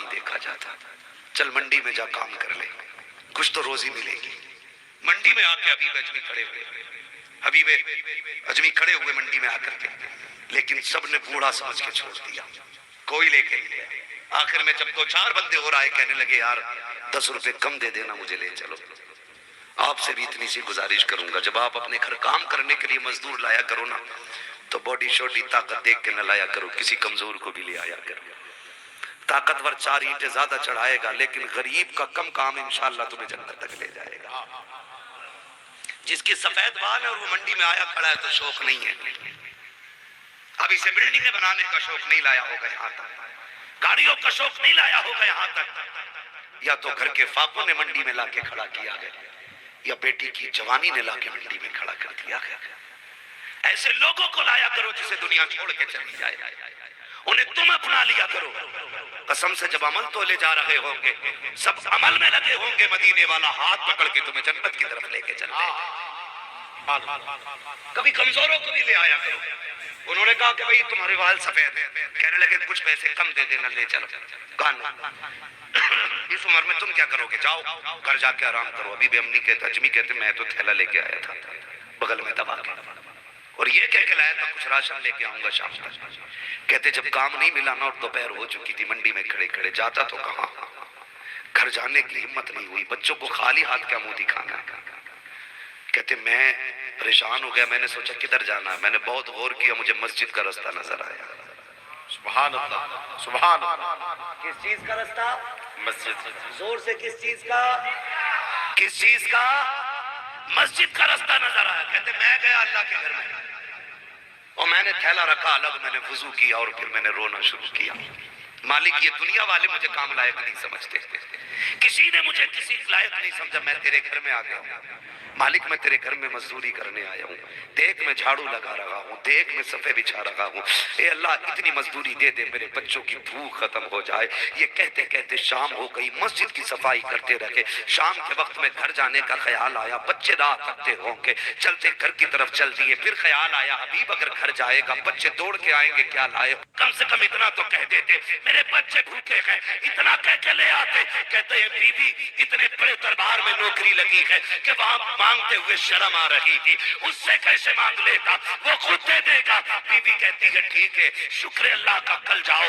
نہیں دیکھا جاتا، چل منڈی میں جا کام کر لے، کچھ تو روزی ملے گی۔ منڈی میں آ کے حبیب اجمی کھڑے ہوئے، حبیب اجمی کھڑے ہوئے منڈی میں آ کر کے، لیکن سب نے بوڑھا سمجھ کے چھوڑ دیا، کوئی لے کے نہیں گیا۔ آخر میں جب دو چار بندے اور آئے، کہنے لگے یار 10 روپے کم دے دینا، مجھے لے چلو۔ آپ سے بھی اتنی سی گزارش کروں گا، جب آپ اپنے گھر کام کرنے کے لیے مزدور لایا کرو نا، تو باڈی شوڈی طاقت دیکھ کے نہ لایا کرو، کسی کمزور کو بھی لے آیا کرو۔ طاقتور 4 اینٹیں زیادہ چڑھائے گا، لیکن غریب کا کم کام انشاءاللہ تمہیں جنت تک لے جائے گا۔ جس کی سفید بال ہے اور وہ منڈی میں آیا کھڑا ہے تو شوق نہیں ہے، اب اسے بلڈنگیں بنانے کا شوق نہیں لایا ہوگا یہاں تک، گاڑیوں کا شوق نہیں لایا ہوگا یہاں تک، یا تو گھر کے فاقوں نے منڈی میں لا کے کھڑا کیا ہے، یا بیٹی کی جوانی نے لا کے منڈی میں کھڑا کر دیا ہے۔ ایسے لوگوں کو لایا کرو جسے دنیا چھوڑ کے چلی جائے، انہیں تم اپنا لیا کرو۔ قسم سے جب عمل تولے جا رہے ہوں گے، سب عمل میں لگے ہوں گے، مدینے والا ہاتھ پکڑ کے تمہیں جنت کی طرف لے کے چل دے گا۔ کبھی کمزوروں کو بھی لے آیا کرو۔ انہوں نے کہا کہ بھئی تمہارے وال سفید ہیں، کہنے لگے کچھ پیسے کم دے دینا، لے چلو۔ کہا نہیں، اس عمر میں تم کیا کرو گے، جاؤ گھر جا کے آرام کرو۔ ابھی بھی امی کہتے، اجمی کہتے میں تو تھیلا لے کے آیا تھا بغل میں دبا کے، اور یہ کہہ کے لایا تھا کچھ راشن لے کے آؤں گا شام تک۔ کہتے جب کام نہیں ملا نا اور دوپہر ہو چکی تھی، منڈی میں کھڑے کھڑے جاتا تو کہاں، گھر جانے کی ہمت نہیں ہوئی، بچوں کو خالی ہاتھ کیا منہ دکھانا ہے۔ کہتے میں پریشان ہو گیا، میں نے سوچا کدھر جانا ہے، میں نے بہت غور کیا، مجھے مسجد کا رستہ نظر آیا۔ سبحان اللہ، سبحان اللہ۔ کس چیز کا رستہ؟ مسجد۔ زور سے کس چیز کا؟ کس چیز کا؟ مسجد کا رستہ نظر آیا۔ کہتے میں گیا اللہ کے گھر میں، اور میں نے تھیلا رکھا الگ، میں نے وضو کیا اور پھر میں نے رونا شروع کیا۔ مالک یہ دنیا والے مجھے کام لائق نہیں سمجھتے، کسی نے مجھے کسی لائق نہیں سمجھا، میں تیرے گھر میں آ گیا ہوں مالک، میں تیرے گھر میں مزدوری کرنے آیا ہوں، دیکھ میں جھاڑو لگا رہا ہوں، دیکھ میں صفے بچھا رہا ہوں، اے اللہ اتنی مزدوری دے دے میرے بچوں کی بھوک ختم ہو جائے۔ یہ کہتے کہتے شام ہو گئی، مسجد کی صفائی کرتے رہے، شام کے وقت میں گھر جانے کا خیال آیا، بچے راہ تکتے ہوں گے، چلتے گھر کی طرف چل دیے، پھر خیال آیا حبیب اگر گھر جائے گا بچے دوڑ کے آئیں گے، کیا لائے، کم سے کم اتنا تو کہہ دیتے میرے بچے بھوکے ہیں، اتنا کہہ کے لے آتے۔ کہتے ہیں بیوی اتنے بڑے دربار میں نوکری لگی ہے کہ وہاں مانگتے ہوئے شرم آ رہی تھی، اس سے کیسے مانگ لیتا، وہ خود دے دے گا۔ بیوی کہتی ہے ٹھیک ہے، شکر اللہ کا، کل جاؤ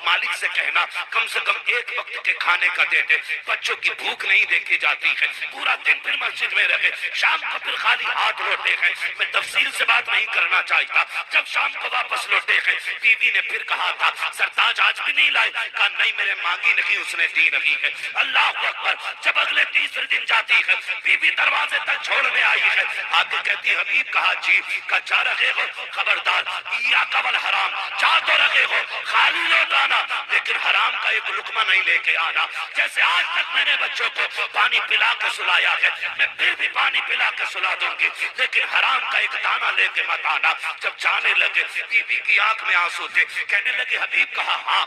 مالک سے کہنا کم سے کم ایک وقت کے کھانے کا دے دے، بچوں کی بھوک نہیں دیکھی جاتی ہے۔ پورا دن پھر مسجد میں رہے، شام کو پھر خالی ہاتھ لوٹے ہیں۔ میں تفصیل سے بات نہیں کرنا چاہتا، جب شام کو واپس لوٹے ہیں، بیوی نے پھر کہا تھا سرتاج آج بھی نہیں لائے، کہا نہیں میرے مانگی نہیں، اس نے دی نہیں ہے۔ اللہ اکبر، جب اگلے تیسرے دن جاتی ہے، بیوی دروازے تک چھوڑنے آئی ہے، آگے کہتی حبیب کہا جی، کہا جا رہے ہو خبردار، یا قبل حرام، جا تو رہے ہو خالی لوٹ آنا، لیکن حرام کا ایک لقمہ نہیں لے کے آنا۔ جیسے آج تک میں نے بچوں کو پانی پلا کے سلایا ہے، میں پھر بھی پانی پلا کے سلا دوں گی، لیکن حرام کا ایک دانہ لے کے مت آنا۔ جب جانے لگے بیوی کی آنکھ میں آنسو تھے، کہنے لگے حبیب کہا ہاں،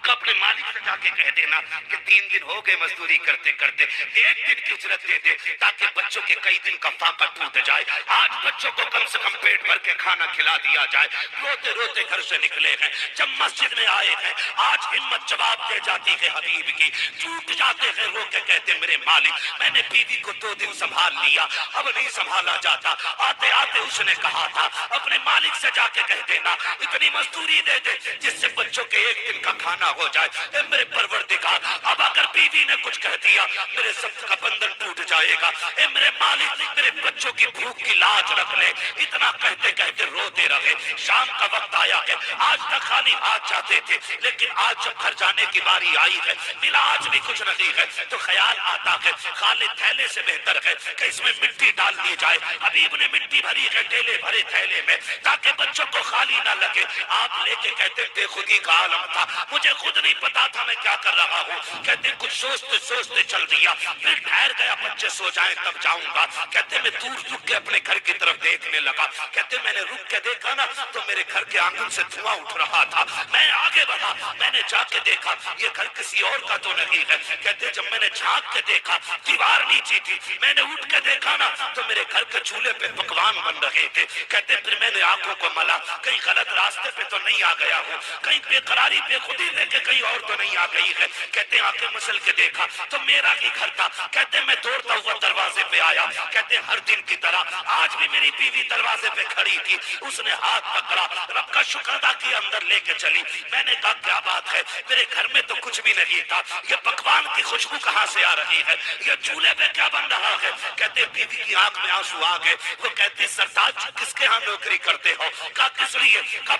کہ اپنے مالک سے جا کے کہہ دینا کہ 3 دن ہو گئے مزدوری کرتے کرتے، 1 دن کی اجرت دے دے تاکہ بچوں کے کئی دن کا فاقہ ٹوٹ جائے، آج بچوں کو کم سے کم پیٹ بھر کے کھانا کھلا دیا جائے۔ روتے روتے گھر سے نکلے ہیں، جب مسجد میں آئے ہیں، آج ہمت جواب دے جاتی ہے حبیب کی، ٹوٹ جاتے ہیں رو کے کہتے میرے مالک میں نے بیوی کو 2 دن سنبھال لیا، اب نہیں سنبھالا جاتا۔ آتے آتے اس نے کہا تھا اپنے مالک سے جا کے کہہ دینا اتنی مزدوری دے دے جس سے بچوں کے 1 دن کا کھانا ہو جائے۔ اے میرے پروردگار، اب اگر بیوی نے کچھ کہہ دیا میرے سب کا بندھن ٹوٹ جائے گا، اے میرے مالک میرے بچوں کی بھوک کی لاج رکھ لے۔ اتنا کہتے کہتے روتے رہے، شام کا وقت آیا ہے، آج تک خالی ہاتھ جاتے تھے، لیکن آج جب گھر جانے کی باری آئی ہے، ملا آج بھی کچھ نہیں ہے، تو خیال آتا ہے خالی تھیلے سے بہتر ہے کہ اس میں مٹی ڈال دی جائے۔ حبیب نے مٹی بھری ہے ڈیلے بھرے تھیلے میں تاکہ بچوں کو خالی نہ لگے۔ آپ لے کے کہتے بے خودی کا عالم تھا، مجھے خود نہیں پتا تھا میں کیا کر رہا ہوں، کہتے کچھ سوچتے سوچتے چل دیا، پھر ٹھہر گیا بچے سو جائیں تب جاؤں گا. کہتے میں دور رک کے اپنے گھر کی طرف دیکھنے لگا. کہتے میں نے رک کے دیکھا نا تو میرے گھر کے آنگن سے دھواں اٹھ رہا تھا. میں آگے بڑھا, میں نے جا کے دیکھا یہ گھر کسی اور کا تو نہیں ہے. کہتے جب میں نے جھانک کے دیکھا دیوار نیچی تھی. میں نے اٹھ کے دیکھا نا تو میرے گھر کے چولہے پہ پکوان بن رہے تھے. کہتے پھر میں نے آنکھوں کو ملا, کہیں غلط راستے پہ تو نہیں آ گیا ہوں, کہیں بے قراری بے خودی لے کے کہیں اور تو نہیں آ گئی ہے. کہتے آنکھیں مسل کے دیکھا تو میرا ہی گھر تھا. کہتے میں دوڑتا ہوا دروازے پہ آیا. کہتے ہر دن کی طرح آج بھی میری بیوی دروازے پہ کھڑی تھی. اس نے ہاتھ پکڑا, رب کا شکر ادا کیا, اندر لے کے چلی. میں نے کہا کیا بات ہے, میرے گھر میں تو کچھ بھی نہیں تھا, یہ پکوان کی خوشبو کہاں سے آ رہی ہے, یہ چولہے پہ کیا بن رہا ہے. کہتے بیوی کی آنکھ میں آنسو آ گئے. وہ کہتے سرتاج کس کے ہاں نوکری کرتے ہو. کہا کس لیے. کہا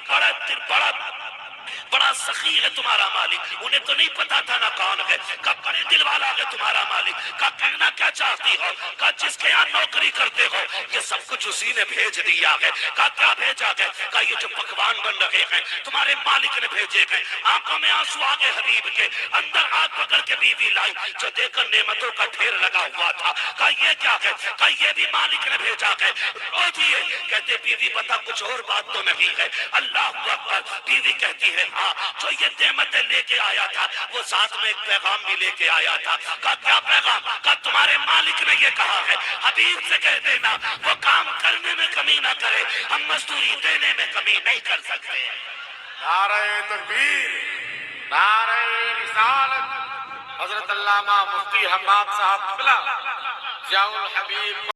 بڑا سخی ہے تمہارا مالک. انہیں تو نہیں پتا تھا نا کون ہے. کہا بڑے دل والا ہے تمہارا مالک. کہا کہنا کیا چاہتی ہو. کہا جس کے یہاں نوکری کرتے ہو یہ سب کچھ اسی نے بھیج دیا ہے. کہا کیا بھیجا ہے. کہا یہ جو پکوان بن رہے ہیں تمہارے مالک نے بھیجے ہیں. آنکھوں میں آنسو آ گئے حبیب کے. اندر ہاتھ پکڑ کے بیوی لائی جو دیکھ کر نعمتوں کا ڈھیر لگا ہوا تھا. کہا یہ کیا ہے. کہا یہ بھی مالک نے بھیجا ہے. رو دیے. کہتے بیوی بتا کچھ اور بات تو نہیں ہے. اللہ اکبر. بیوی کہتی ہے ہاں جو یہ نعمتیں لے کے آیا تھا وہ ساتھ میں ایک پیغام بھی لے کے آیا تھا. کہا کیا پیغام. کہا تمہارے مالک نے یہ کہا ہے حبیب سے کہہ دینا وہ کام کرنے میں کمی نہ کرے, ہم مزدوری دینے میں کمی نہیں کر سکتے. نعرہ تکبیر, نعرہ رسالت. حضرت علامہ مفتی حماد صاحب قبلہ ضیاء الحبیب